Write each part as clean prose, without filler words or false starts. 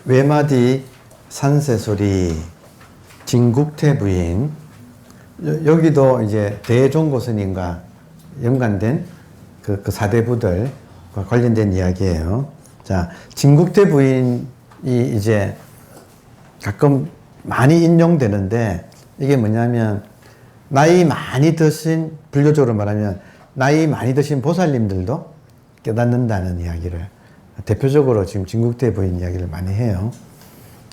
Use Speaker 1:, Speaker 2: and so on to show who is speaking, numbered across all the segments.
Speaker 1: 외마디 산새소리 진국태 부인. 여기도 이제 대종고 스님과 연관된 그 사대부들과 관련된 이야기예요. 자, 진국태 부인이 이제 가끔 많이 인용되는데, 이게 뭐냐면 나이 많이 드신, 불교적으로 말하면 나이 많이 드신 보살님들도 깨닫는다는 이야기를 대표적으로 지금 진국태 부인 이야기를 많이 해요.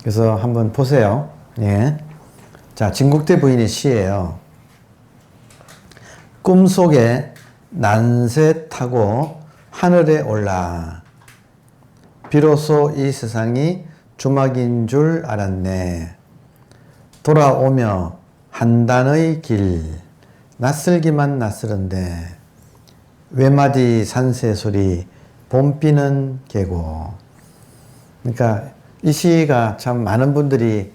Speaker 1: 그래서 한번 보세요. 예. 자, 진국태 부인의 시예요. 꿈속에 난새 타고 하늘에 올라 비로소 이 세상이 주막인 줄 알았네. 돌아오며 한단의 길 낯설기만 낯설은데 외마디 산새 소리 봄비는 개고. 그러니까 이 시가 참 많은 분들이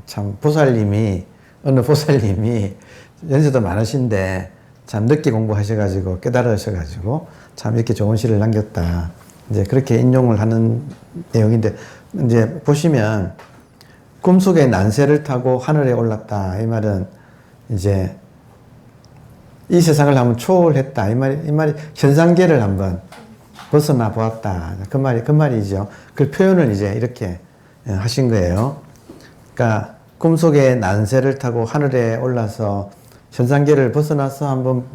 Speaker 1: 참 보살님이 어느 보살님이 연세도 많으신데 참 늦게 공부하셔가지고 깨달으셔가지고 참 이렇게 좋은 시를 남겼다. 이제 그렇게 인용을 하는 내용인데, 이제 보시면 꿈속에 난새를 타고 하늘에 올랐다. 이 말은 이제 이 세상을 한번 초월했다. 이 말이 현상계를 한번 벗어나 보았다. 그 말이죠. 그 표현을 이제 이렇게 하신 거예요. 그러니까 꿈속에 난새를 타고 하늘에 올라서 현상계를 벗어나서 한번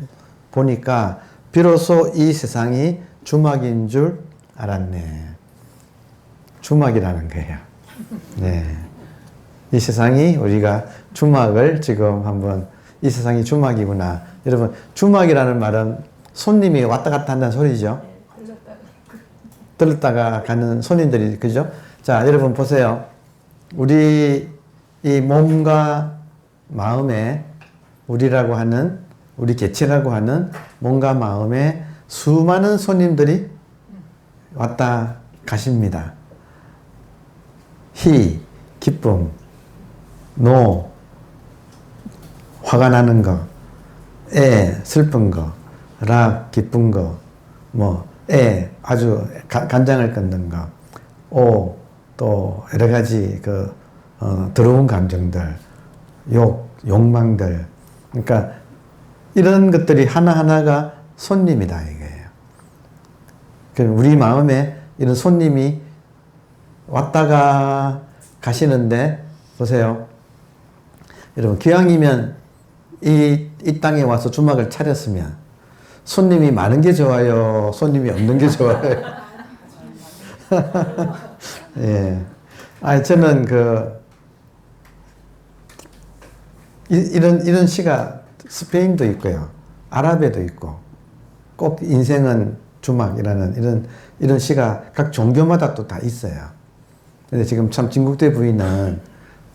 Speaker 1: 보니까 비로소 이 세상이 주막인 줄 알았네. 주막이라는 거예요. 네. 이 세상이 우리가 주막을 지금 한번, 이 세상이 주막이구나. 여러분, 주막이라는 말은 손님이 왔다 갔다 한다는 소리죠. 들렀다가 가는 손님들이, 그죠? 자, 여러분 보세요. 우리 이 몸과 마음에, 우리라고 하는, 우리 개체라고 하는 몸과 마음에 수많은 손님들이 왔다 가십니다. 희, 기쁨, 노, 화가 나는 거, 애, 슬픈 거, 락, 기쁜 거, 아주 간장을 끊는 거, 오, 또 여러 가지 더러운 감정들, 욕망들. 그러니까 이런 것들이 하나하나가 손님이다 이거예요. 우리 마음에 이런 손님이 왔다가 가시는데, 보세요. 여러분, 기왕이면 이 땅에 와서 주막을 차렸으면 손님이 많은 게 좋아요? 손님이 없는 게 좋아요? 예. 저는 이런 시가 스페인도 있고요. 아랍에도 있고, 꼭 인생은 주막이라는 이런 시가 각 종교마다 또 다 있어요. 근데 지금 참 진국태 부인은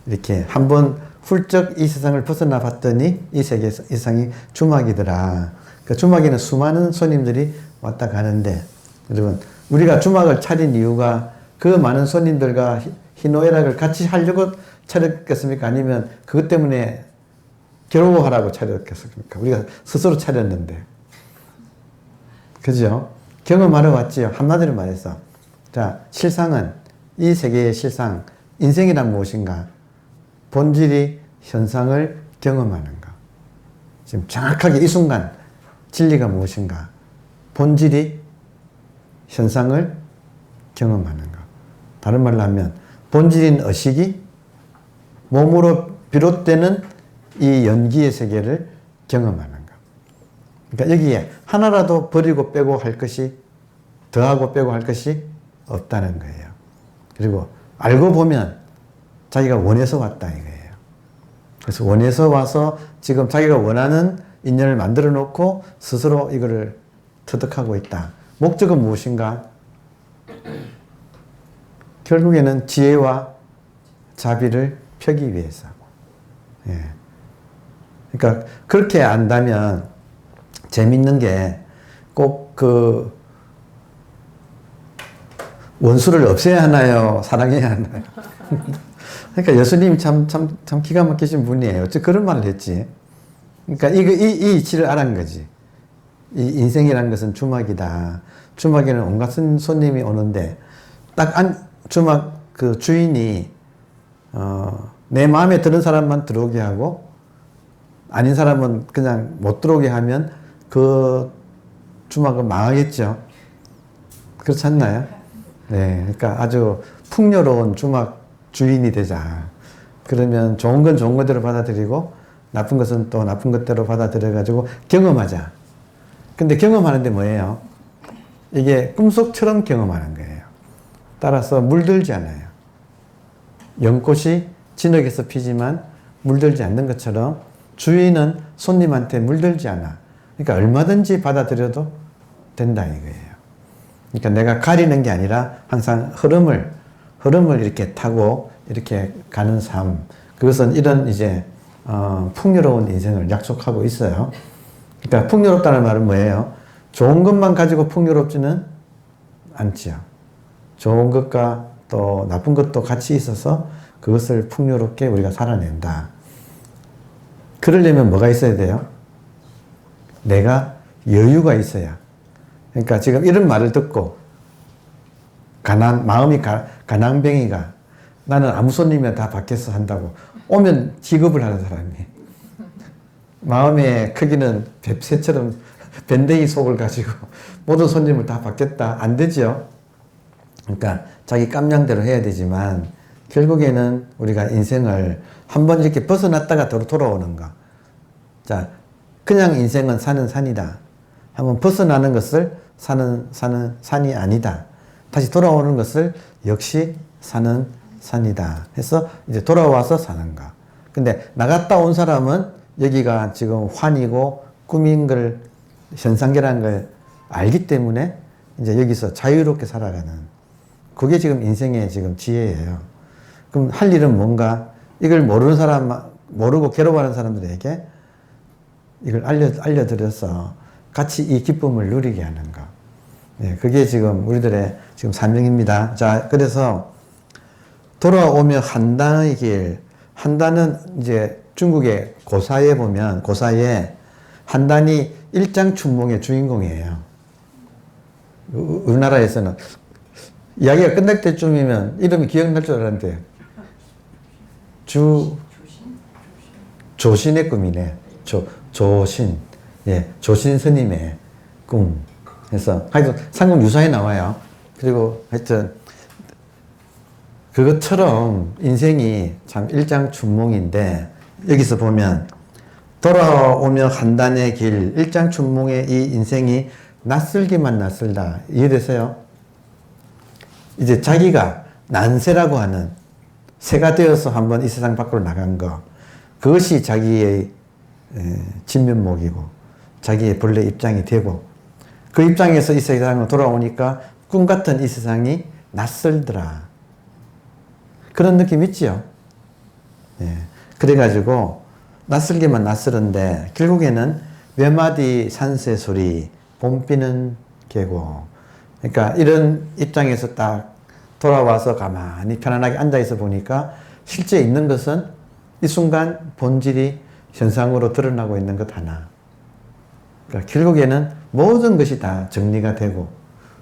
Speaker 1: 이렇게 한번 훌쩍 이 세상을 벗어나 봤더니 이 세상이 주막이더라. 그 주막에는 수많은 손님들이 왔다 가는데, 여러분, 우리가 주막을 차린 이유가 그 많은 손님들과 희노애락을 같이 하려고 차렸겠습니까? 아니면 그것 때문에 괴로워하라고 차렸겠습니까? 우리가 스스로 차렸는데. 그죠? 경험하러 왔지요. 한마디로 말해서. 자, 실상은, 이 세계의 실상, 인생이란 무엇인가? 본질이 현상을 경험하는 것. 지금 정확하게 이 순간 진리가 무엇인가? 본질이 현상을 경험하는 것. 다른 말로 하면 본질인 의식이 몸으로 비롯되는 이 연기의 세계를 경험하는 것. 그러니까 여기에 하나라도 버리고 빼고 할 것이, 더하고 빼고 할 것이 없다는 거예요. 그리고 알고 보면 자기가 원해서 왔다 이거예요. 그래서 원해서 와서 지금 자기가 원하는 인연을 만들어 놓고 스스로 이거를 터득하고 있다. 목적은 무엇인가? 결국에는 지혜와 자비를 펴기 위해서. 예. 그러니까 그렇게 안다면 재밌는 게 꼭 원수를 없애야 하나요? 사랑해야 하나요? 그러니까 예수님이 참 기가 막히신 분이에요. 어째 그런 말을 했지. 그러니까 이 이치를 알은 거지. 이 인생이라는 것은 주막이다. 주막에는 온갖 손님이 오는데 딱 주막 그 주인이 내 마음에 드는 사람만 들어오게 하고 아닌 사람은 그냥 못 들어오게 하면 그 주막은 망하겠죠. 그렇지 않나요? 네, 그러니까 아주 풍요로운 주막 주인이 되자. 그러면 좋은 건 좋은 것대로 받아들이고 나쁜 것은 또 나쁜 것대로 받아들여가지고 경험하자. 근데 경험하는데 뭐예요? 이게 꿈속처럼 경험하는 거예요. 따라서 물들지 않아요. 연꽃이 진흙에서 피지만 물들지 않는 것처럼 주인은 손님한테 물들지 않아. 그러니까 얼마든지 받아들여도 된다 이거예요. 그러니까 내가 가리는 게 아니라 항상 흐름을 이렇게 타고 이렇게 가는 삶. 그것은 이런 이제 풍요로운 인생을 약속하고 있어요. 그러니까 풍요롭다는 말은 뭐예요? 좋은 것만 가지고 풍요롭지는 않지요. 좋은 것과 또 나쁜 것도 같이 있어서 그것을 풍요롭게 우리가 살아낸다. 그러려면 뭐가 있어야 돼요? 내가 여유가 있어야. 그러니까 지금 이런 말을 듣고 마음이 가난뱅이가 나는 아무 손님이나 다 밖에서 한다고 오면 기겁을 하는 사람이 마음의 크기는 뱁새처럼 밴댕이 속을 가지고 모든 손님을 다 받겠다. 안 되죠. 그러니까 자기 깜냥대로 해야 되지만 결국에는 우리가 인생을 한번 이렇게 벗어났다가 돌아오는 거. 자, 그냥 인생은 사는 산이다. 한번 벗어나는 것을 사는 산이 아니다. 다시 돌아오는 것을 역시 사는 산이다. 해서 이제 돌아와서 사는 거. 근데 나갔다 온 사람은 여기가 지금 환이고 꿈인 걸 현상계라는 걸 알기 때문에 이제 여기서 자유롭게 살아가는 그게 지금 인생의 지금 지혜예요. 그럼 할 일은 뭔가 이걸 모르는 사람, 모르고 괴로워하는 사람들에게 이걸 알려드려서 같이 이 기쁨을 누리게 하는 거. 네, 그게 지금 우리들의 지금 사명입니다. 자, 그래서 돌아오며 한단의 길. 한단은 이제 중국의 고사에 보면 고사에 한단이 일장춘몽의 주인공이에요. 우리나라에서는 이야기가 끝날 때쯤이면 이름이 기억날 줄 알았는데 조신의 꿈이네. 조신. 예, 조신 스님의 꿈. 그래서 하여튼 상금 유사에 나와요. 그리고 하여튼 그것처럼 인생이 참 일장춘몽인데 여기서 보면 돌아오며 한단의 길, 일장춘몽의 이 인생이 낯설기만 낯설다. 이해되세요? 이제 자기가 난세라고 하는 새가 되어서 한번 이 세상 밖으로 나간 거, 그것이 자기의 진면목이고 자기의 본래 입장이 되고 그 입장에서 이 세상으로 돌아오니까 꿈같은 이 세상이 낯설더라. 그런 느낌 있지요? 예. 그래가지고 낯설기만 낯설은데 결국에는 외마디 산새 소리, 봄비는 계고. 그러니까 이런 입장에서 딱 돌아와서 가만히 편안하게 앉아있어 보니까 실제 있는 것은 이 순간 본질이 현상으로 드러나고 있는 것 하나. 그러니까 결국에는 모든 것이 다 정리가 되고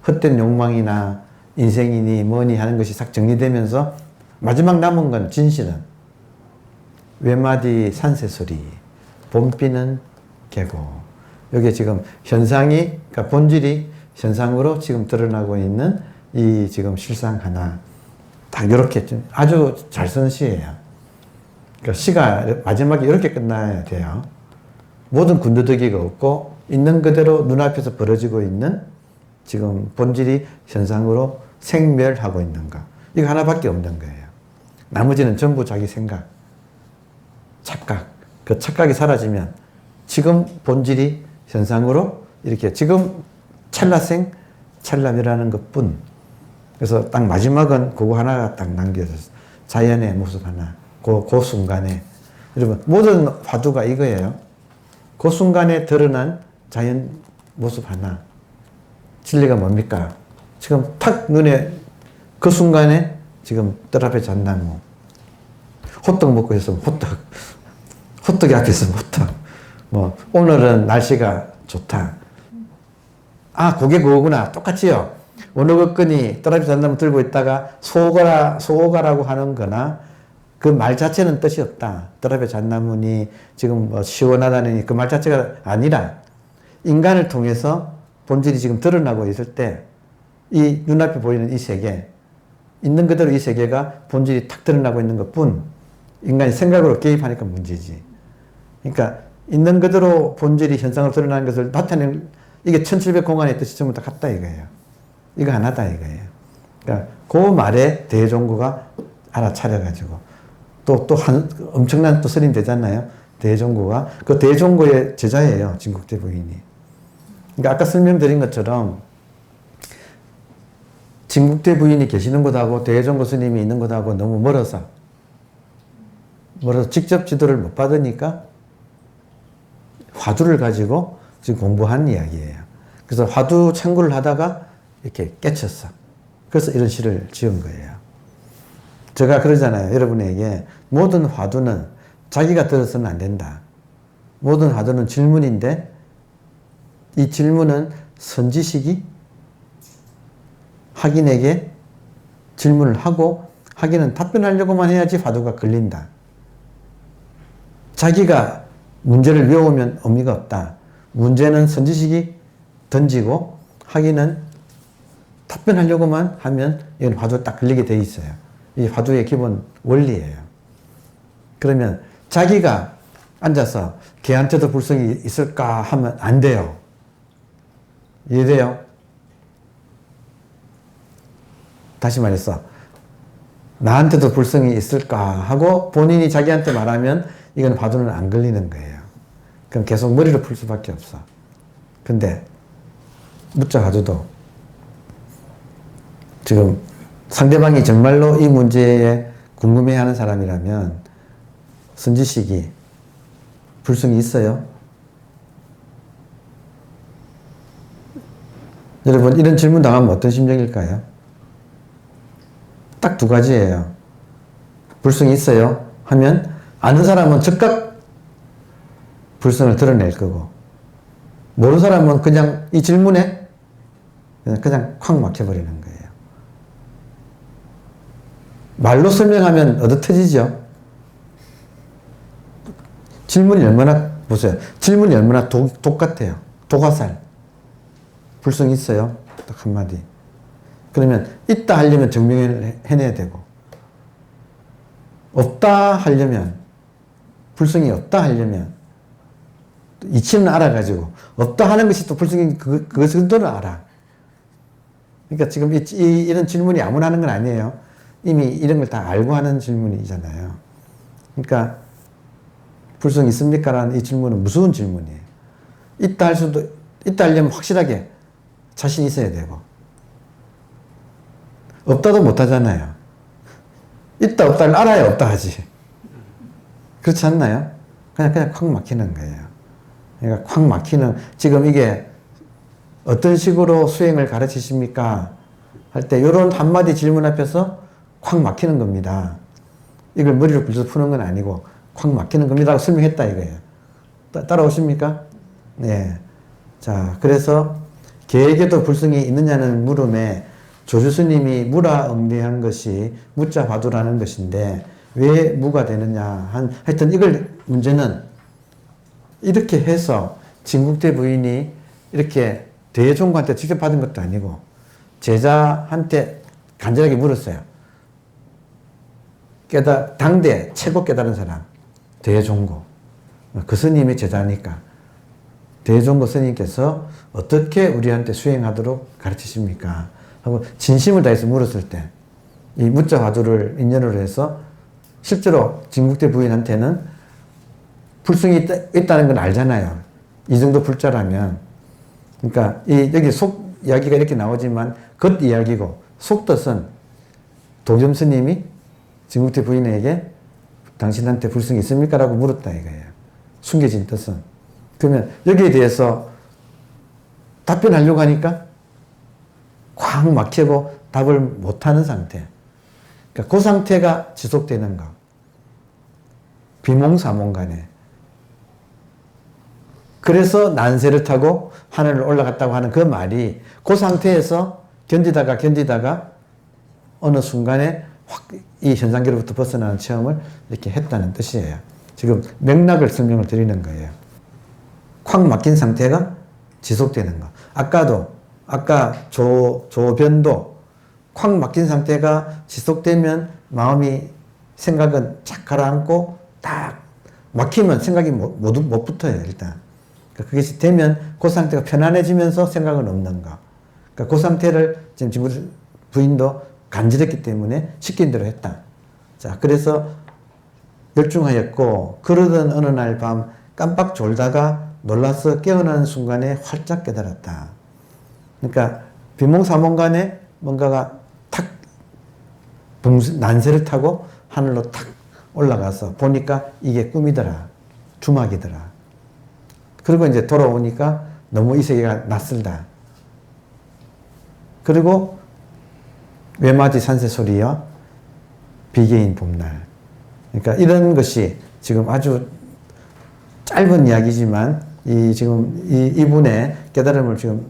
Speaker 1: 헛된 욕망이나 인생이니 뭐니 하는 것이 싹 정리되면서 마지막 남은 건 진실은 외마디 산새소리, 봄비는 계고. 여기 지금 현상이, 그러니까 본질이 현상으로 지금 드러나고 있는 이 지금 실상 하나. 딱 이렇게 좀 아주 잘 쓰는 시예요. 그러니까 시가 마지막에 이렇게 끝나야 돼요. 모든 군더더기가 없고 있는 그대로 눈앞에서 벌어지고 있는 지금 본질이 현상으로 생멸하고 있는 것. 이거 하나밖에 없는 거예요. 나머지는 전부 자기 생각, 착각. 그 착각이 사라지면 지금 본질이 현상으로 이렇게 지금 찰나생, 찰나멸하는 것뿐. 그래서 딱 마지막은 그거 하나가 딱 남겨졌어요. 자연의 모습 하나. 그 순간에. 여러분, 모든 화두가 이거예요. 그 순간에 드러난 자연 모습 하나. 진리가 뭡니까? 지금 탁 눈에 그 순간에 지금 뜰 앞에 잣나무. 호떡 먹고 있으면 호떡이 앞에 있으면 호떡. 오늘은 날씨가 좋다. 아, 그게 그거구나. 똑같지요? 어느 것건이 떨어져 잣나무 들고 있다가 소오가라고 하는 거나 그 말 자체는 뜻이 없다. 떨어져 잣나무니 지금 뭐 시원하다니 그 말 자체가 아니라 인간을 통해서 본질이 지금 드러나고 있을 때 이 눈앞에 보이는 이 세계, 있는 그대로 이 세계가 본질이 탁 드러나고 있는 것뿐 인간이 생각으로 개입하니까 문제지. 그러니까 있는 그대로 본질이 현상으로 드러나는 것을 나타내는 이게 1700공안의 뜻이 전부 다 같다 이거예요. 이거 하나다 이거예요. 그러니까 그 말에 대종고가 알아차려가지고 또 엄청난 또 스님 되잖아요. 대종고가. 그 대종고의 제자예요. 진국대 부인이. 그러니까 아까 설명드린 것처럼 진국대 부인이 계시는 곳하고 대종고 스님이 있는 곳하고 너무 멀어서 직접 지도를 못 받으니까 화두를 가지고 지금 공부한 이야기예요. 그래서 화두 참고를 하다가 이렇게 깨쳤어. 그래서 이런 시를 지은 거예요. 제가 그러잖아요. 여러분에게 모든 화두는 자기가 들어서는 안 된다. 모든 화두는 질문인데 이 질문은 선지식이 학인에게 질문을 하고 학인은 답변하려고만 해야지 화두가 걸린다. 자기가 문제를 외우면 의미가 없다. 문제는 선지식이 던지고 학인은 답변하려고만 하면 이건 화두에 딱 걸리게 돼 있어요. 이 화두의 기본 원리예요. 그러면 자기가 앉아서 걔한테도 불성이 있을까 하면 안 돼요. 이해돼요? 다시 말해서 나한테도 불성이 있을까 하고 본인이 자기한테 말하면 이건 화두는 안 걸리는 거예요. 그럼 계속 머리로 풀 수밖에 없어. 근데 묻자 화두도 지금 상대방이 정말로 이 문제에 궁금해하는 사람이라면 선지식이 불성이 있어요? 여러분 이런 질문 당하면 어떤 심정일까요? 딱 두 가지예요. 불성이 있어요? 하면 아는 사람은 즉각 불성을 드러낼 거고 모르는 사람은 그냥 이 질문에 그냥 콱 막혀버리는 거예요. 말로 설명하면 얻어터지죠. 질문이 얼마나 보세요. 질문이 얼마나 독 같아요. 독화살. 불성이 있어요? 딱 한마디. 그러면 있다 하려면 증명을 해내야 되고 없다 하려면 불성이 없다 하려면 이치는 알아가지고 없다 하는 것이 또 불성이 그 정도는 알아. 그러니까 지금 이런 질문이 아무나 하는 건 아니에요. 이미 이런 걸 다 알고 하는 질문이잖아요. 그러니까 불성 있습니까? 라는 이 질문은 무서운 질문이에요. 있다 하려면 확실하게 자신 있어야 되고 없다도 못 하잖아요. 있다 없다를 알아야 없다 하지. 그렇지 않나요? 그냥 콱 막히는 거예요. 그러니까 콱 막히는 지금 이게 어떤 식으로 수행을 가르치십니까? 할 때 이런 한마디 질문 앞에서 콱 막히는 겁니다. 이걸 머리로 굴려서 푸는 건 아니고 콱 막히는 겁니다. 라고 설명했다 이거예요. 따라오십니까? 네. 자, 그래서 개에게도 불성이 있느냐는 물음에 조주스님이 무라응대한 것이 무자 화두라는 것인데 왜 무가 되느냐 하여튼 이걸 문제는 이렇게 해서 진국대 부인이 이렇게 대종고한테 직접 받은 것도 아니고 제자한테 간절하게 물었어요. 당대 최고 깨달은 사람 대종고 그 스님의 제자니까 대종고 스님께서 어떻게 우리한테 수행하도록 가르치십니까? 하고 진심을 다해서 물었을 때 이 무자 화두를 인연으로 해서 실제로 진국대 부인한테는 불성이 있다는 건 알잖아요. 이 정도 불자라면. 그러니까 여기 속 이야기가 이렇게 나오지만 겉 이야기고 속 뜻은 도겸 스님이 진국대 부인에게 당신한테 불성이 있습니까? 라고 물었다 이거예요. 숨겨진 뜻은. 그러면 여기에 대해서 답변하려고 하니까 콱 막히고 답을 못하는 상태. 그러니까 그 상태가 지속되는 거. 비몽사몽간에. 그래서 난세를 타고 하늘을 올라갔다고 하는 그 말이 그 상태에서 견디다가 어느 순간에 확 이 현상계로부터 벗어나는 체험을 이렇게 했다는 뜻이에요. 지금 맥락을 설명을 드리는 거예요. 콱 막힌 상태가 지속되는 거. 아까 조변도 콱 막힌 상태가 지속되면 마음이 생각은 착 가라앉고 딱 막히면 생각이 못 붙어요, 일단. 그러니까 그것이 되면 그 상태가 편안해지면서 생각은 없는 거. 그러니까 그 상태를 지금 친구 부인도 간절했기 때문에 시킨 대로 했다. 자, 그래서 열중하였고, 그러던 어느 날 밤 깜빡 졸다가 놀라서 깨어나는 순간에 활짝 깨달았다. 그러니까 비몽사몽간에 뭔가가 탁 난새를 타고 하늘로 탁 올라가서 보니까 이게 꿈이더라. 주막이더라. 그리고 이제 돌아오니까 너무 이 세계가 낯설다. 그리고 외마디 산새 소리와 비개인 봄날. 그러니까 이런 것이 지금 아주 짧은 이야기지만 지금 이분의 깨달음을 지금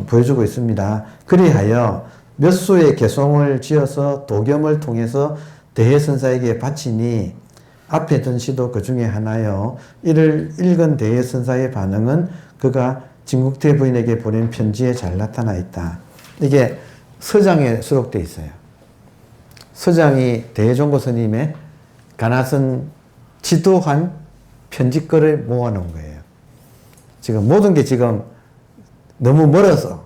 Speaker 1: 보여주고 있습니다. 그리하여 몇 수의 개송을 지어서 도겸을 통해서 대해선사에게 바치니 앞에 전시도 그 중에 하나요. 이를 읽은 대해선사의 반응은 그가 진국태 부인에게 보낸 편지에 잘 나타나 있다. 이게 서장에 수록되어 있어요. 서장이 대종고 스님의 가나선 지도한 편지글을 모아놓은 거예요. 지금 모든 게 지금 너무 멀어서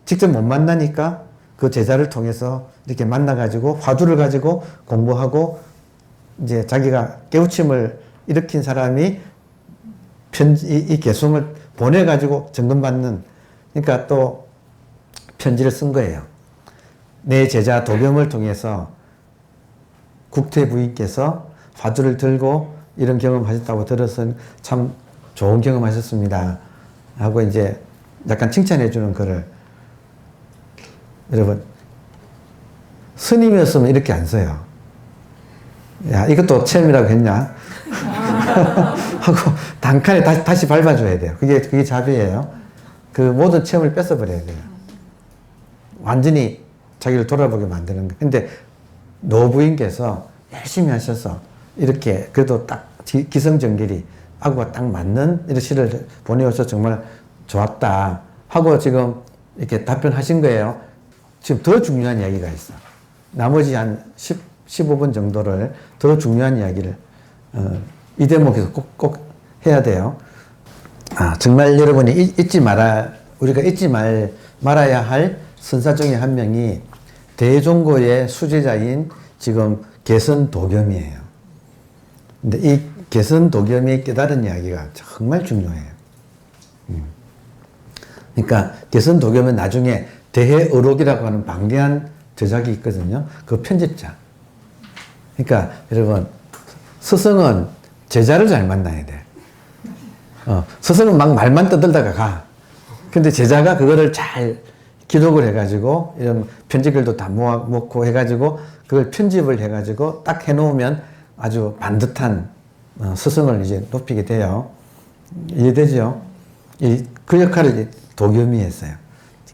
Speaker 1: 직접 못 만나니까 그 제자를 통해서 이렇게 만나가지고 화두를 가지고 공부하고 이제 자기가 깨우침을 일으킨 사람이 이 개송을 보내가지고 점검받는, 그러니까 또 편지를 쓴 거예요. 내 제자 도겸을 통해서 국태 부인께서 화두를 들고 이런 경험하셨다고 들어서 참 좋은 경험하셨습니다. 하고 이제 약간 칭찬해 주는 글을. 여러분, 스님이었으면 이렇게 안 써요. 야, 이것도 체험이라고 했냐? 하고 단칸에 다시 밟아줘야 돼요. 그게 자비예요. 그 모든 체험을 뺏어버려야 돼요. 완전히 자기를 돌아보게 만드는 거예요. 근데 노부인께서 열심히 하셔서 이렇게 그래도 딱 기성정결이 아구가 딱 맞는 이런 시를 보내어서 정말 좋았다 하고 지금 이렇게 답변하신 거예요. 지금 더 중요한 이야기가 있어. 나머지 한 15분 정도를 더 중요한 이야기를 이 대목에서 꼭 해야 돼요. 정말 여러분이 우리가 잊지 말아야 할 선사 중에 한 명이 대종고의 수제자인 지금 개선도겸이에요. 근데 이 개선도겸이 깨달은 이야기가 정말 중요해요. 그러니까 개선도겸은 나중에 대해의록이라고 하는 방대한 저작이 있거든요. 그 편집자. 그러니까 여러분, 스승은 제자를 잘 만나야 돼. 스승은 막 말만 떠들다가 가. 근데 제자가 그거를 잘 기록을 해가지고 이런 편집글도 다 모아놓고 해가지고 그걸 편집을 해가지고 딱 해놓으면 아주 반듯한 스승을 이제 높이게 돼요. 이해되죠? 그 역할을 도겸이 했어요.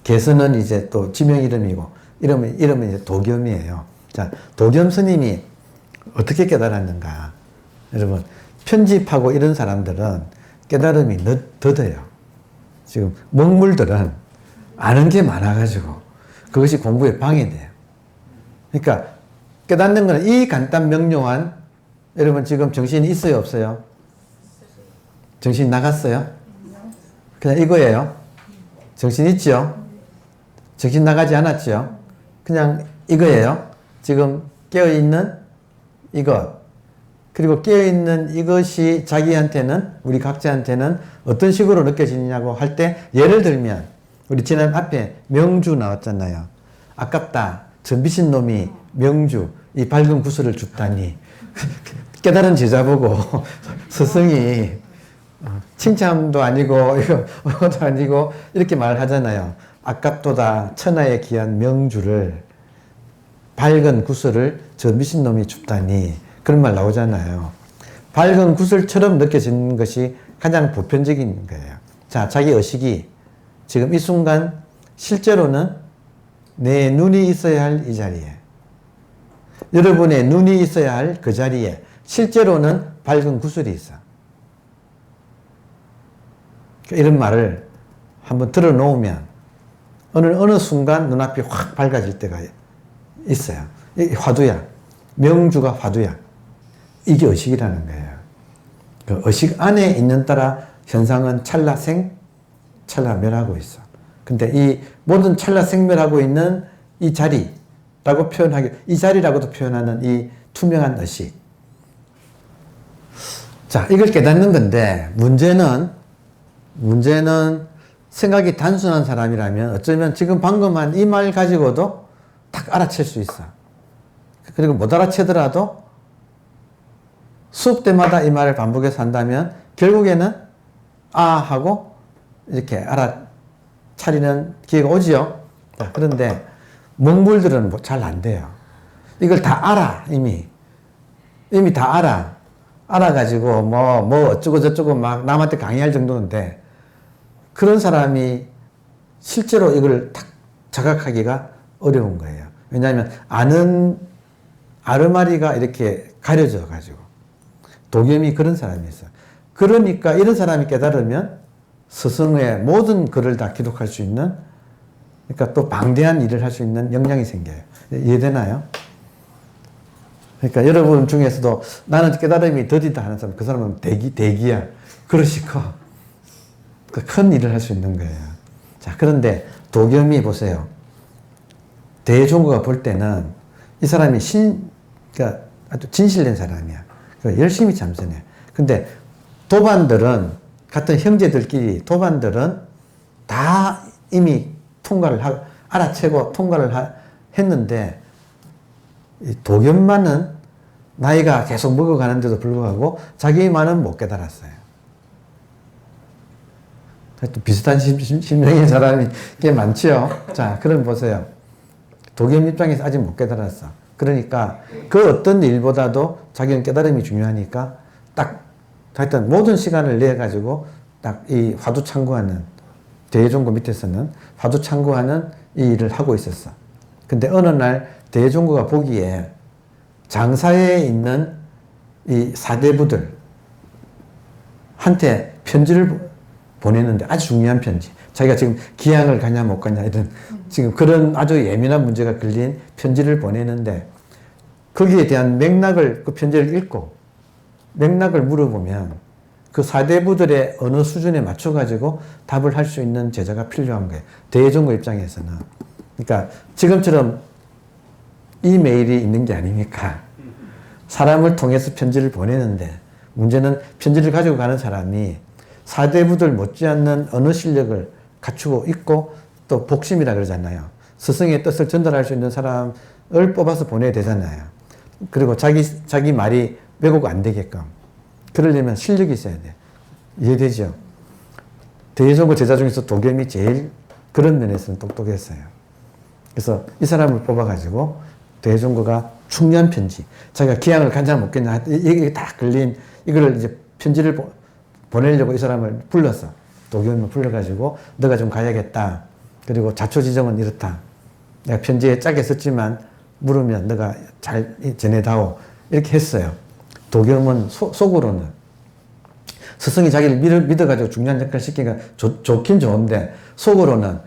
Speaker 1: 개선은 이제 또 지명 이름이고 이름은 이제 도겸이에요. 자, 도겸 스님이 어떻게 깨달았는가? 여러분, 편집하고 이런 사람들은 깨달음이 더뎌요. 지금 먹물들은 아는 게 많아가지고 그것이 공부에 방해돼요. 그러니까 깨닫는 건 이 간단 명료한, 여러분 지금 정신이 있어요, 없어요? 정신 나갔어요? 그냥 이거예요. 정신 있죠? 정신 나가지 않았죠? 그냥 이거예요. 지금 깨어있는 이것. 그리고 깨어있는 이것이 자기한테는, 우리 각자한테는 어떤 식으로 느껴지냐고 할 때, 예를 들면 우리 지난 앞에 명주 나왔잖아요. 아깝다. 저 미친놈이 명주, 이 밝은 구슬을 줍다니. 깨달은 제자 보고 스승이 칭찬도 아니고 이거도 아니고 이렇게 말하잖아요. 아깝도다. 천하에 귀한 명주를, 밝은 구슬을 저 미친놈이 줍다니. 그런 말 나오잖아요. 밝은 구슬처럼 느껴지는 것이 가장 보편적인 거예요. 자, 자기 의식이 지금 이 순간 실제로는 내 눈이 있어야 할 이 자리에, 여러분의 눈이 있어야 할 그 자리에 실제로는 밝은 구슬이 있어. 이런 말을 한번 들어놓으면 어느 순간 눈앞이 확 밝아질 때가 있어요. 화두야. 명주가 화두야. 이게 의식이라는 거예요. 그 의식 안에 있는 따라 현상은 찰나생, 찰나멸하고 있어. 근데 이 모든 찰나생멸하고 있는 이 자리라고 표현하기, 이 자리라고도 표현하는 이 투명한 의식. 자, 이걸 깨닫는 건데, 문제는 생각이 단순한 사람이라면 어쩌면 지금 방금 한 이 말 가지고도 딱 알아챌 수 있어. 그리고 못 알아채더라도 수업 때마다 이 말을 반복해서 한다면 결국에는 아 하고 이렇게 알아차리는 기회가 오지요. 그런데 몽불들은 잘 안 돼요. 이걸 다 알아. 이미 다 알아가지고 뭐 어쩌고 저쩌고 막 남한테 강의할 정도인데, 그런 사람이 실제로 이걸 딱 자각하기가 어려운 거예요. 왜냐하면 아는 아르마리가 이렇게 가려져 가지고. 도겸이 그런 사람이 있어요. 그러니까 이런 사람이 깨달으면 스승의 모든 글을 다 기록할 수 있는, 그러니까 또 방대한 일을 할 수 있는 역량이 생겨요. 이해되나요? 그러니까 여러분 중에서도 나는 깨달음이 더디다 하는 사람, 그 사람은 대기야. 그러시고 큰 일을 할 수 있는 거예요. 자, 그런데 도겸이 보세요. 대종고가 볼 때는 이 사람이 그러니까 아주 진실된 사람이야. 열심히 참선해. 근데 도반들은, 같은 형제들끼리 도반들은 다 이미 알아채고 통과를 했는데, 이 도겸만은 나이가 계속 먹어가는데도 불구하고 자기만은 못 깨달았어요. 또 비슷한 심정인 사람이 꽤 많죠. 자, 그럼 보세요. 도겸 입장에서 아직 못 깨달았어. 그러니까 그 어떤 일보다도 자기는 깨달음이 중요하니까 딱 하여튼 모든 시간을 내 가지고 딱 이 화두 참고하는, 대종고 밑에서는 화두 참고하는 이 일을 하고 있었어. 근데 어느 날 대종고가 보기에 장사에 있는 이 사대부들 한테 편지를 보내는데, 아주 중요한 편지. 자기가 지금 기양을 가냐 못 가냐 이런 지금 그런 아주 예민한 문제가 걸린 편지를 보내는데, 거기에 대한 맥락을, 그 편지를 읽고 맥락을 물어보면 그 사대부들의 어느 수준에 맞춰가지고 답을 할 수 있는 제자가 필요한 거예요. 대종고 입장에서는. 그러니까 지금처럼 이메일이 있는 게 아니니까 사람을 통해서 편지를 보내는데, 문제는 편지를 가지고 가는 사람이 사대부들 못지않는 언어 실력을 갖추고 있고 또 복심이라 그러잖아요. 스승의 뜻을 전달할 수 있는 사람을 뽑아서 보내야 되잖아요. 그리고 자기 말이 왜곡 안 되게끔. 그러려면 실력이 있어야 돼. 이해되죠? 대종고 제자 중에서 도겸이 제일 그런 면에서는 똑똑했어요. 그래서 이 사람을 뽑아가지고 대종고가 중요한 편지, 자기가 기양을 간장 먹겠냐, 이게 다 걸린 이거를 이제 편지를 보내려고 이 사람을 불렀어. 도겸을 불러가지고 너가 좀 가야겠다. 그리고 자초지정은 이렇다. 내가 편지에 짜게 썼지만 물으면 너가 잘 전해다오. 이렇게 했어요. 도겸은 속으로는 스승이 자기를 믿어가지고 중요한 역할을 시키니까 좋긴 좋은데, 속으로는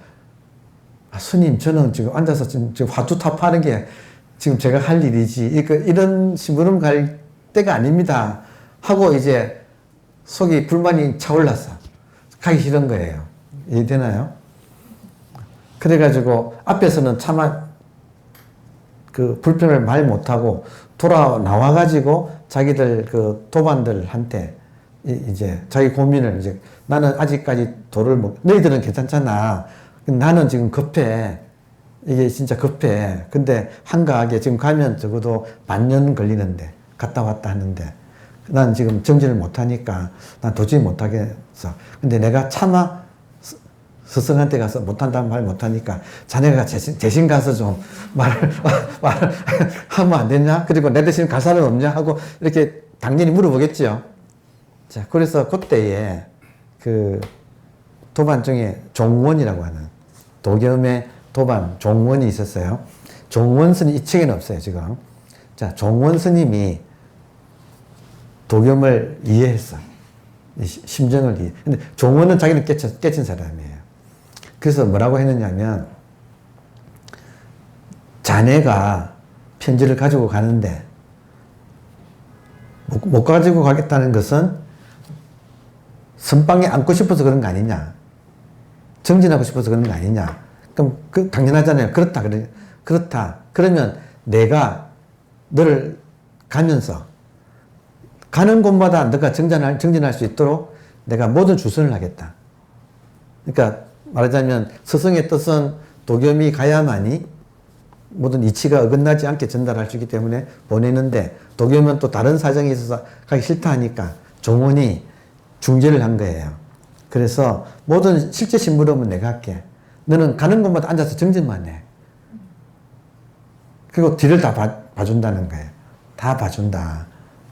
Speaker 1: 스님, 저는 지금 앉아서 지금 화두 탑하는 게 지금 제가 할 일이지 이런 심부름 갈 때가 아닙니다 하고 이제 속이 불만이 차올랐어. 가기 싫은 거예요. 이해되나요? 그래가지고 앞에서는 차마 그 불평을 말 못하고 나와가지고 자기들 그 도반들한테 이제 자기 고민을, 이제 나는 아직까지 너희들은 괜찮잖아. 나는 지금 급해. 이게 진짜 급해. 근데 한가하게 지금 가면 적어도 반년 걸리는데, 갔다 왔다 하는데 난 지금 정진을 못하니까 난 도저히 못하겠어. 근데 내가 차마 스승한테 가서 못한다는 말 못하니까 자네가 대신 가서 좀 말을 하면 안 되냐? 그리고 내 대신 갈 사람 없냐? 하고 이렇게 당연히 물어보겠지요. 자, 그래서 그때에 그 도반 중에 종원이라고 하는 도겸의 도반 종원이 있었어요. 종원 스님, 이 책에는 없어요, 지금. 자, 종원 스님이 도겸을 이해했어. 심정을 이해. 근데 종원은 자기는 깨친 사람이에요. 그래서 뭐라고 했느냐면, 자네가 편지를 가지고 가는데, 못 가지고 가겠다는 것은 선방에 앉고 싶어서 그런 거 아니냐. 정진하고 싶어서 그런 거 아니냐. 그럼 당연하잖아요. 그렇다. 그러면 내가 너를 가면서 가는 곳마다 너가 정진할 수 있도록 내가 모든 주선을 하겠다. 그러니까 말하자면 스승의 뜻은 도겸이 가야만이 모든 이치가 어긋나지 않게 전달할 수 있기 때문에 보내는데, 도겸은 또 다른 사정이 있어서 가기 싫다 하니까 종원이 중재를 한 거예요. 그래서 모든 실제 심부름은 내가 할게. 너는 가는 곳마다 앉아서 정진만 해. 그리고 뒤를 다 봐준다는 거예요. 다 봐준다.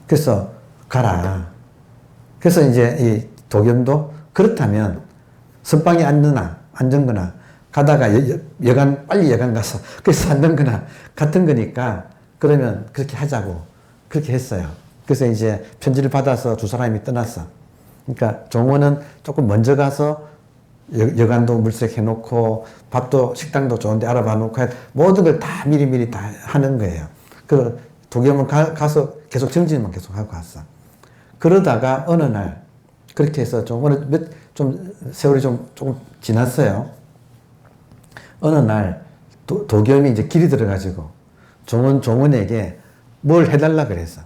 Speaker 1: 그래서 가라. 그래서 이제 이 도겸도 그렇다면 선방에 앉거나 가다가 빨리 여간 가서 그래서 앉는거나 같은 거니까 그러면 그렇게 하자고 그렇게 했어요. 그래서 이제 편지를 받아서 두 사람이 떠났어. 그러니까 종원은 조금 먼저 가서 여간도 물색해놓고 밥도 식당도 좋은데 알아봐 놓고 모든 걸 다 미리미리 다 하는 거예요. 그 도겸은 가서 계속 정진만 계속 하고 갔어. 그러다가 어느 날 그렇게 해서 좀 세월이 조금 지났어요. 어느 날 도겸이 이제 길이 들어가지고 종원에게 뭘 해달라 그랬어.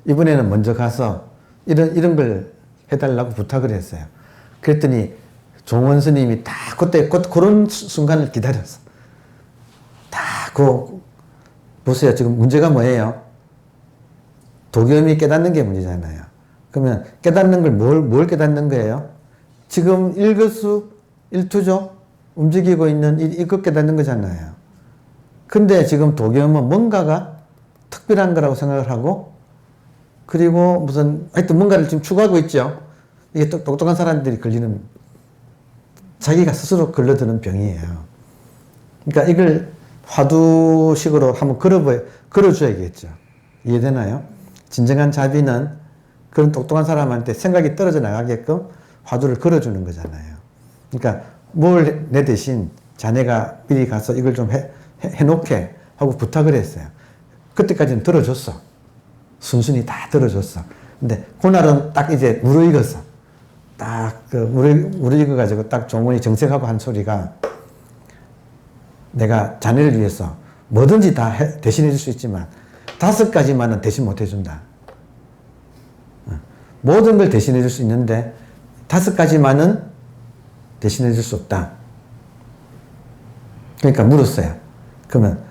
Speaker 1: 이번에는 먼저 가서 이런 걸 해달라고 부탁을 했어요. 그랬더니 종원 스님이 그때 그런 순간을 기다렸어. 보세요. 지금 문제가 뭐예요? 도겸이 깨닫는 게 문제잖아요. 그러면 깨닫는 걸 뭘 깨닫는 거예요? 지금 일거수일투족 움직이고 있는 이거 깨닫는 거잖아요. 근데 지금 도겸은 뭔가가 특별한 거라고 생각을 하고, 그리고 하여튼 뭔가를 지금 추구하고 있죠. 이게 똑똑한 사람들이 걸리는, 자기가 스스로 걸러드는 병이에요. 그러니까 이걸 화두식으로 한번 걸어줘야겠죠. 이해되나요? 진정한 자비는 그런 똑똑한 사람한테 생각이 떨어져 나가게끔 화두를 걸어주는 거잖아요. 그러니까 내 대신 자네가 미리 가서 이걸 좀 해놓게 하고 부탁을 했어요. 그때까지는 들어줬어. 순순히 다 들어줬어. 근데 그날은 딱 이제 무르익었어. 무르익어가지고 딱 종원이 정색하고 한 소리가, 내가 자네를 위해서 뭐든지 다 대신해 줄 수 있지만 5가지만은 대신 못 해준다. 모든 걸 대신해 줄 수 있는데 5가지만은 대신해 줄 수 없다. 그러니까 물었어요. 그러면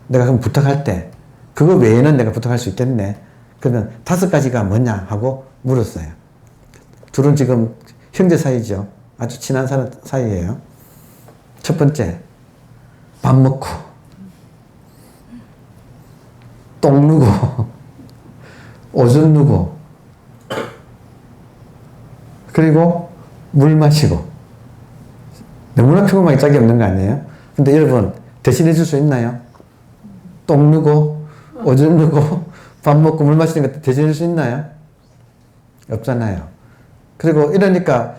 Speaker 1: 내가 그럼 부탁할 때 그거 외에는 내가 부탁할 수 있겠네. 그러면 5가지가 뭐냐 하고 물었어요. 둘은 지금 형제 사이죠. 아주 친한 사이예요. 첫 번째, 밥 먹고 똥 누고 오줌 누고 그리고 물 마시고. 너무나 평범하게 짝이 없는 거 아니에요? 근데 여러분, 대신해 줄 수 있나요? 똥 누고 오줌 누고 밥 먹고 물 마시는 거 대신해 줄 수 있나요? 없잖아요. 그리고 이러니까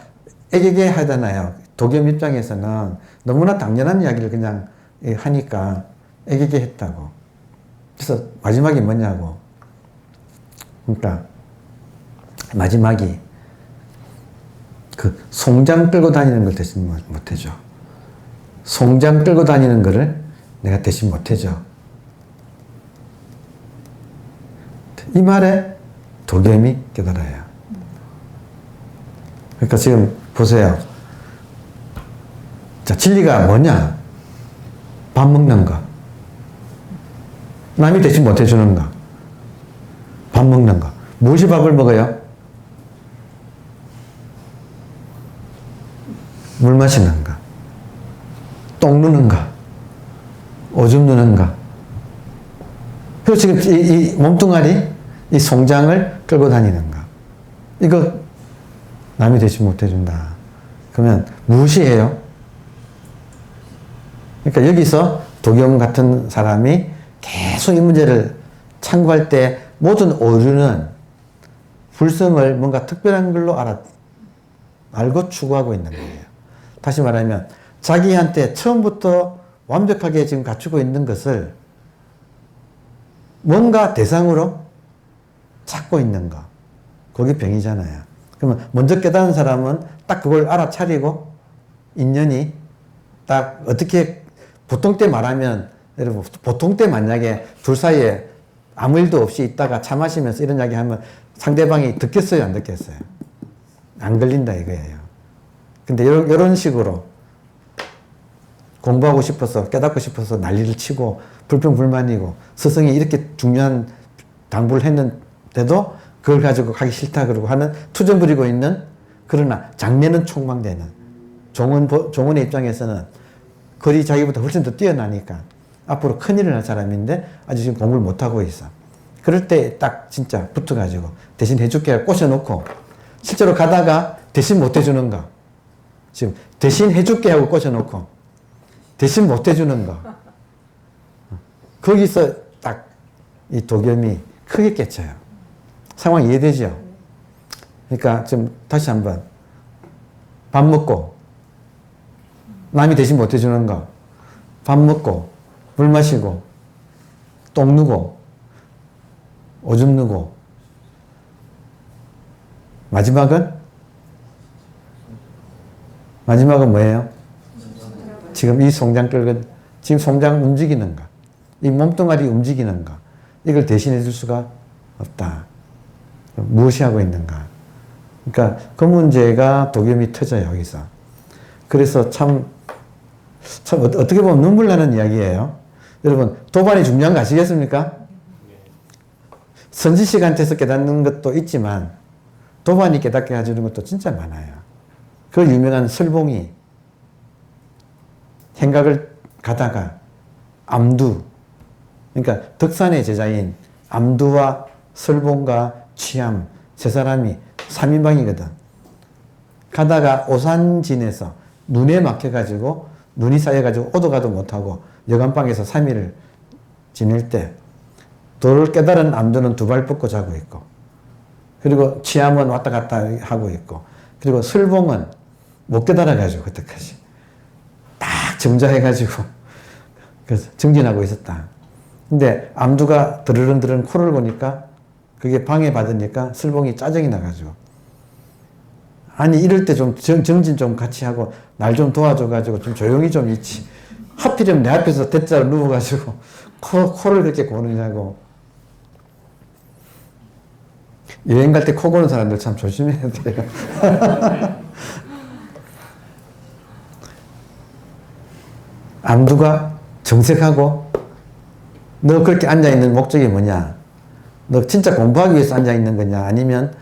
Speaker 1: 애기게 하잖아요. 도겸 입장에서는 너무나 당연한 이야기를 그냥 하니까 애기게 했다고. 그래서 마지막이 뭐냐고. 그러니까 마지막이 그 송장 끌고 다니는 걸 대신 못해줘. 송장 끌고 다니는 거를 내가 대신 못해줘. 이 말에 도겸이 깨달아요. 그러니까 지금 보세요. 자, 진리가 뭐냐? 밥 먹는 거. 남이 대신 못 해주는 거. 밥 먹는 거. 무엇이 밥을 먹어요? 물 마시는 거. 똥 누는 거. 오줌 누는 거. 그리고 지금 이 몸뚱아리, 이 송장을 끌고 다니는 거. 이거 남이 대신 못 해준다. 그러면 무엇이 해요? 그러니까 여기서 도겸 같은 사람이 계속 이 문제를 참고할 때 모든 오류는 불성을 뭔가 특별한 걸로 알고 추구하고 있는 거예요. 다시 말하면 자기한테 처음부터 완벽하게 지금 갖추고 있는 것을 뭔가 대상으로 찾고 있는 거. 그게 병이잖아요. 그러면 먼저 깨달은 사람은 딱 그걸 알아차리고 인연이 딱 어떻게 보통 때 말하면 여러분 보통 때 만약에 둘 사이에 아무 일도 없이 있다가 차 마시면서 이런 이야기 하면 상대방이 듣겠어요 안 듣겠어요? 안 걸린다 이거예요. 근데 이런 식으로 공부하고 싶어서 깨닫고 싶어서 난리를 치고 불평불만이고 스승이 이렇게 중요한 당부를 했는데도 그걸 가지고 가기 싫다 그러고 하는 투정 부리고 있는, 그러나 장래는 촉망되는 종원의 입장에서는 거리 자기보다 훨씬 더 뛰어나니까 앞으로 큰일을 할 사람인데 아직 지금 공부를 못하고 있어. 그럴 때 딱 진짜 붙어가지고 대신 해줄게 꼬셔놓고 실제로 가다가 대신 못 해주는 거, 지금 대신 해줄게 하고 꼬셔놓고 대신 못 해주는 거, 거기서 딱 이 도겸이 크게 깨쳐요. 상황 이해되죠? 그러니까 지금 다시 한번 밥 먹고 남이 대신 못 해주는 거, 밥 먹고 물 마시고 똥 누고 오줌 누고 마지막은 뭐예요? 지금 이 송장 끌고 지금 송장 움직이는 거, 이 몸뚱아리 움직이는 거, 이걸 대신해 줄 수가 없다. 무엇이 하고 있는가? 그러니까 그 문제가 도겸이 터져요 여기서. 그래서 참 어떻게 보면 눈물 나는 이야기예요. 여러분 도반이 중요한 거 아시겠습니까? 선지 시간대에서 깨닫는 것도 있지만 도반이 깨닫게 해주는 것도 진짜 많아요. 그 유명한 설봉이 행각을 가다가 암두, 그러니까 덕산의 제자인 암두와 설봉과 취암 세 사람이 3인방이거든. 가다가 오산진에서 눈에 막혀가지고 눈이 쌓여가지고 오도 가도 못하고 여간방에서 3일을 지낼 때 도를 깨달은 암두는 두 발 뻗고 자고 있고, 그리고 취암은 왔다 갔다 하고 있고, 그리고 설봉은 못 깨달아가지고 그때까지 딱 정자해가지고 그래서 정진하고 있었다. 근데 암두가 드르른드른 코를 고니까 그게 방해받으니까 설봉이 짜증이 나가지고, 아니 이럴 때 좀 정진 좀 같이 하고 날 좀 도와줘가지고 좀 조용히 좀 있지, 하필이면 내 앞에서 대자로 누워가지고 코를 그렇게 고느냐고. 여행 갈 때 코 고는 사람들 참 조심해야 돼요. 암두가 정색하고, 너 그렇게 앉아있는 목적이 뭐냐? 너 진짜 공부하기 위해서 앉아있는 거냐? 아니면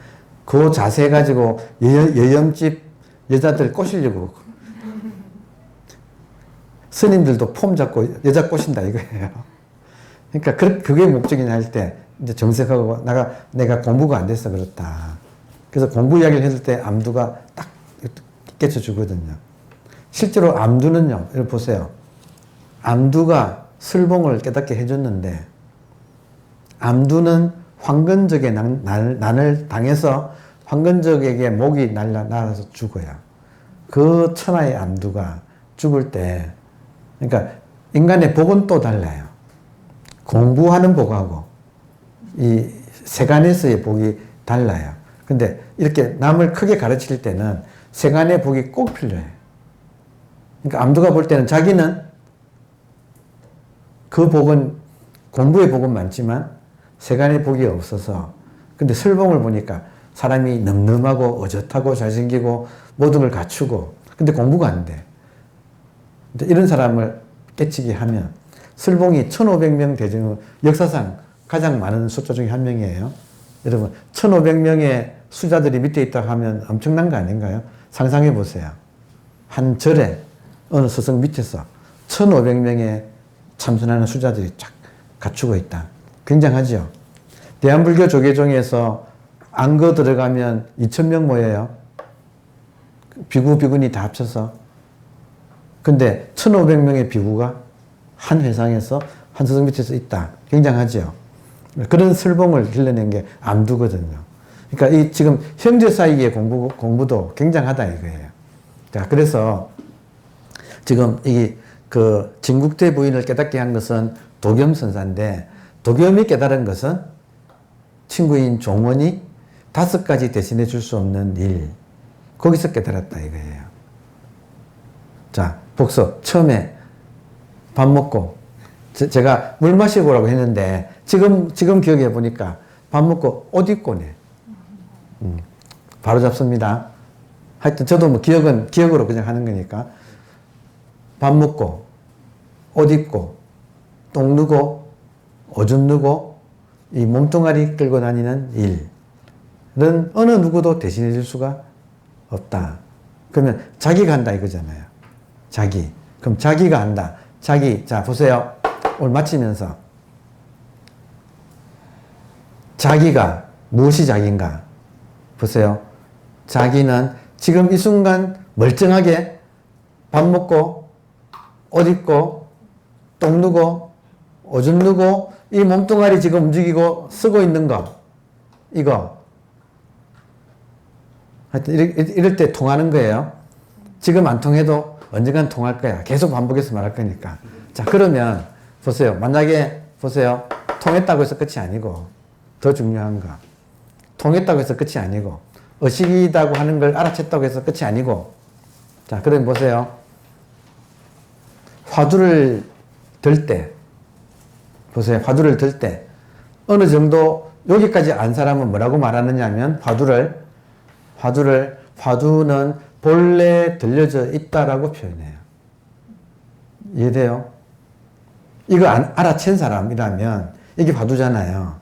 Speaker 1: 그 자세 가지고 여염집 여자들 꼬시려고. 스님들도 폼 잡고 여자 꼬신다 이거예요. 그러니까 그게 목적이냐 할 때 이제 정색하고 내가 공부가 안 돼서 그렇다. 그래서 공부 이야기를 했을 때 암두가 딱 깨쳐주거든요. 실제로 암두는요, 이걸 보세요. 암두가 설봉을 깨닫게 해줬는데 암두는 황건적의 난을 당해서 황건적에게 목이 날아서 죽어요. 그 천하의 암두가 죽을 때, 그러니까 인간의 복은 또 달라요. 공부하는 복하고 이 세간에서의 복이 달라요. 근데 이렇게 남을 크게 가르칠 때는 세간의 복이 꼭 필요해요. 그러니까 암두가 볼 때는 자기는 그 복은, 공부의 복은 많지만 세간의 복이 없어서, 근데 설봉을 보니까 사람이 늠름하고 어젓하고 잘생기고 모든 걸 갖추고, 근데 공부가 안 돼. 근데 이런 사람을 깨치게 하면, 설봉이 1500명 대중 역사상 가장 많은 숫자 중에 한 명이에요. 여러분 1500명의 수자들이 밑에 있다고 하면 엄청난 거 아닌가요? 상상해 보세요. 한 절에 어느 스승 밑에서 1500명의 참선하는 수자들이 쫙 갖추고 있다. 굉장하죠. 대한불교 조계종에서 안거 들어가면 2000명 모여요. 비구, 비구니 다 합쳐서. 근데 1500명의 비구가 한 회상에서 한 서성 밑에서 있다. 굉장하죠. 그런 설봉을 길러낸 게 암두거든요. 그러니까 이 지금 형제 사이의 공부도 굉장하다 이거예요. 자, 그래서 지금 이 그 진국대 부인을 깨닫게 한 것은 도겸선사인데, 도겸이 깨달은 것은 친구인 종원이 5가지 대신해 줄 수 없는 일, 거기서 깨달았다 이거예요. 자, 복습. 처음에 밥 먹고 제가 물 마시고 오라고 했는데 지금 기억해 보니까 밥 먹고 옷 입고네. 바로 잡습니다. 하여튼 저도 뭐 기억은 기억으로 그냥 하는 거니까. 밥 먹고 옷 입고 똥 누고 오줌 누고 이 몸뚱아리 끌고 다니는 일은 어느 누구도 대신해 줄 수가 없다. 그러면 자기가 한다 이거잖아요. 자기. 그럼 자기가 한다. 자기. 자, 보세요. 오늘 마치면서 자기가 무엇이 자기인가? 보세요. 자기는 지금 이 순간 멀쩡하게 밥 먹고 옷 입고 똥 누고 오줌 누고 이 몸뚱아리 지금 움직이고 쓰고 있는 거, 이거 하여튼 이럴 때 통하는 거예요. 지금 안 통해도 언젠간 통할 거야. 계속 반복해서 말할 거니까. 자, 그러면 보세요. 만약에 보세요. 통했다고 해서 끝이 아니고 더 중요한 거. 통했다고 해서 끝이 아니고 의식이라고 하는 걸 알아챘다고 해서 끝이 아니고, 자, 그럼 보세요. 화두를 들 때, 보세요. 화두를 들 때 어느 정도 여기까지 안 사람은 뭐라고 말하느냐 하면 화두는 본래 들려져 있다라고 표현해요. 이해돼요? 이거 알아챈 사람이라면 이게 화두잖아요.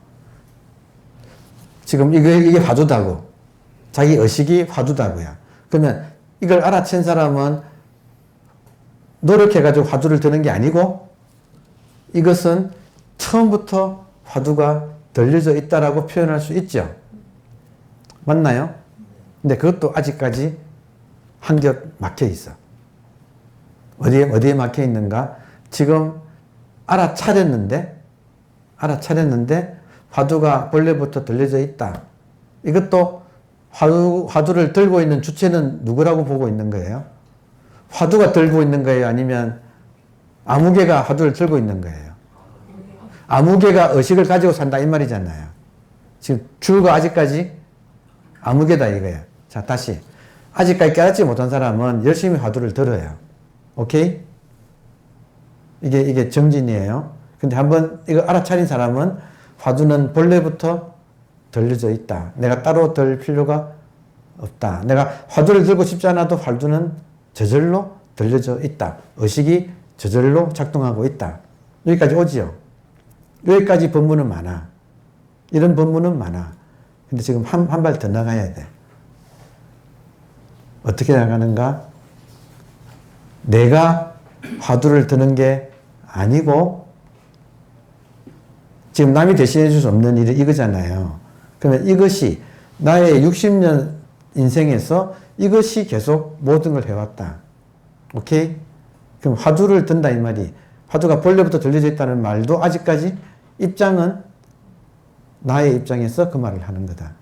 Speaker 1: 지금 이게 화두다고. 자기 의식이 화두다고요. 그러면 이걸 알아챈 사람은 노력해가지고 화두를 드는 게 아니고 이것은 처음부터 화두가 들려져 있다라고 표현할 수 있죠. 맞나요? 근데 그것도 아직까지 한겹 막혀 있어. 어디에 막혀 있는가? 지금 알아차렸는데 화두가 본래부터 들려져 있다. 이것도 화두를 들고 있는 주체는 누구라고 보고 있는 거예요? 화두가 들고 있는 거예요? 아니면 아무개가 화두를 들고 있는 거예요? 아무개가 의식을 가지고 산다 이 말이잖아요. 지금 주가 아직까지 아무개다 이거예요. 자, 다시. 아직까지 깨닫지 못한 사람은 열심히 화두를 들어요. 오케이? 이게 정진이에요. 근데 한번 이거 알아차린 사람은 화두는 본래부터 들려져 있다. 내가 따로 들 필요가 없다. 내가 화두를 들고 싶지 않아도 화두는 저절로 들려져 있다. 의식이 저절로 작동하고 있다. 여기까지 오지요. 여기까지 법문은 많아. 이런 법문은 많아. 근데 지금 한 발 더 나가야 돼. 어떻게 나가는가? 내가 화두를 드는 게 아니고 지금 남이 대신해 줄 수 없는 일이 이거잖아요. 그러면 이것이 나의 60년 인생에서 이것이 계속 모든 걸 해왔다. 오케이? 그럼 화두를 든다 이 말이, 화두가 본래부터 들려져 있다는 말도 아직까지 입장은 나의 입장에서 그 말을 하는 거다.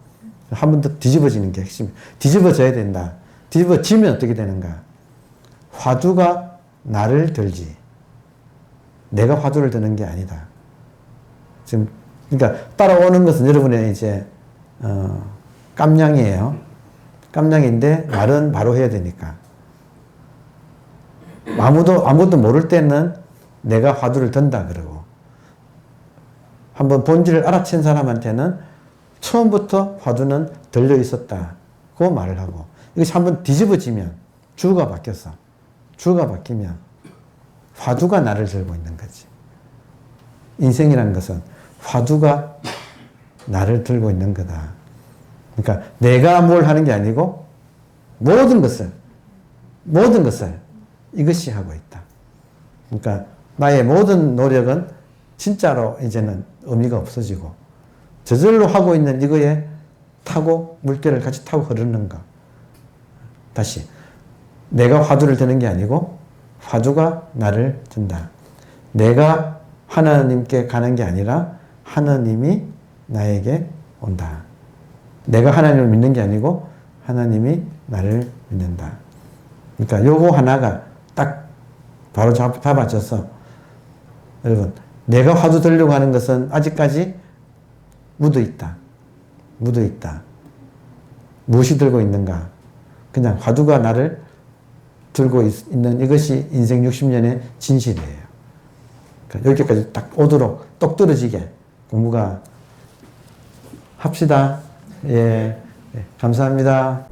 Speaker 1: 한 번 더 뒤집어지는 게 핵심. 뒤집어져야 된다. 뒤집어지면 어떻게 되는가? 화두가 나를 들지. 내가 화두를 드는 게 아니다. 지금, 그러니까 따라오는 것은 여러분의 이제, 깜냥이에요. 깜냥인데 말은 바로 해야 되니까. 아무도 모를 때는 내가 화두를 든다 그러고, 한번 본질을 알아챈 사람한테는 처음부터 화두는 들려 있었다고 말을 하고, 이것이 한번 뒤집어지면 주가 바뀌었어. 주가 바뀌면 화두가 나를 들고 있는 거지. 인생이라는 것은 화두가 나를 들고 있는 거다. 그러니까 내가 뭘 하는 게 아니고 모든 것을 이것이 하고 있다. 그러니까 나의 모든 노력은 진짜로 이제는 의미가 없어지고 저절로 하고 있는 이거에 타고 물결을 같이 타고 흐르는 거. 다시 내가 화두를 드는 게 아니고 화두가 나를 든다. 내가 하나님께 가는 게 아니라 하나님이 나에게 온다. 내가 하나님을 믿는 게 아니고 하나님이 나를 믿는다. 그러니까 요거 하나가 딱 바로 잡아져서 여러분 내가 화두 들려고 하는 것은 아직까지 묻어 있다. 묻어 있다. 무엇이 들고 있는가? 그냥 화두가 나를 들고 있는 이것이 인생 60년의 진실이에요. 그러니까 여기까지 딱 오도록 똑 떨어지게 공부가 합시다. 예, 감사합니다.